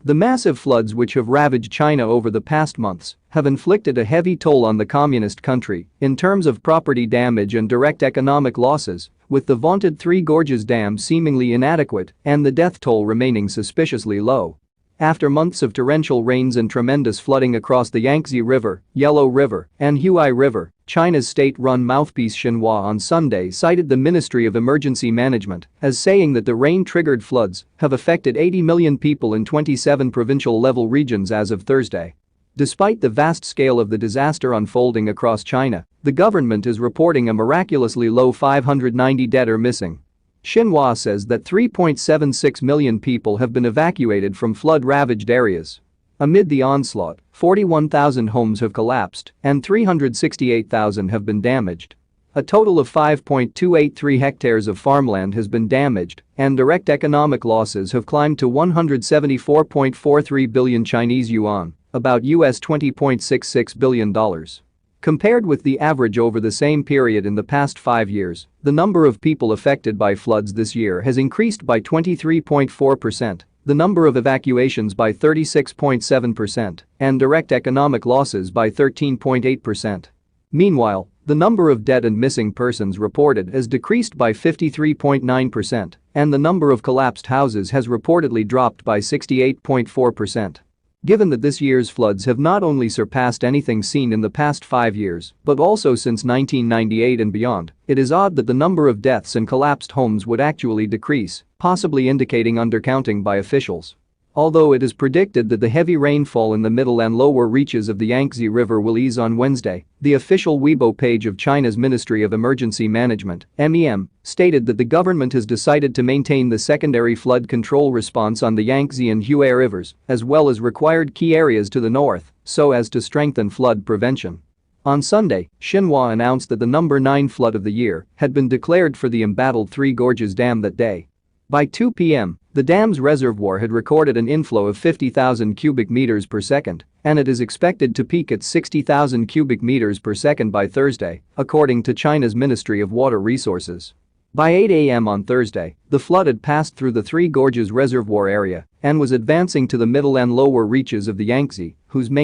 The massive floods which have ravaged China over the past months have inflicted a heavy toll on the communist country in terms of property damage and direct economic losses, with the vaunted Three Gorges Dam seemingly inadequate and the death toll remaining suspiciously low. After months of torrential rains and tremendous flooding across the Yangtze River, Yellow River, and Huai River, China's state-run mouthpiece Xinhua on Sunday cited the Ministry of Emergency Management as saying that the rain-triggered floods have affected 80 million people in 27 provincial-level regions as of Thursday. Despite the vast scale of the disaster unfolding across China, the government is reporting a miraculously low 590 dead or missing. Xinhua says that 3.76 million people have been evacuated from flood-ravaged areas. Amid the onslaught, 41,000 homes have collapsed and 368,000 have been damaged. A total of 5.283 hectares of farmland has been damaged, and direct economic losses have climbed to 174.43 billion Chinese yuan, about US $20.66 billion. Compared with the average over the same period in the past 5 years, the number of people affected by floods this year has increased by 23.4%, the number of evacuations by 36.7%, and direct economic losses by 13.8%. Meanwhile, the number of dead and missing persons reported has decreased by 53.9%, and the number of collapsed houses has reportedly dropped by 68.4%. Given that this year's floods have not only surpassed anything seen in the past 5 years, but also since 1998 and beyond, it is odd that the number of deaths and collapsed homes would actually decrease, possibly indicating undercounting by officials. Although it is predicted that the heavy rainfall in the middle and lower reaches of the Yangtze River will ease on Wednesday, the official Weibo page of China's Ministry of Emergency Management (MEM) stated that the government has decided to maintain the secondary flood control response on the Yangtze and Huai rivers, as well as required key areas to the north, so as to strengthen flood prevention. On Sunday, Xinhua announced that the number 9 flood of the year had been declared for the embattled Three Gorges Dam that day. By 2 p.m., the dam's reservoir had recorded an inflow of 50,000 cubic meters per second, and it is expected to peak at 60,000 cubic meters per second by Thursday, according to China's Ministry of Water Resources. By 8 a.m. on Thursday, the flood had passed through the Three Gorges reservoir area and was advancing to the middle and lower reaches of the Yangtze, whose main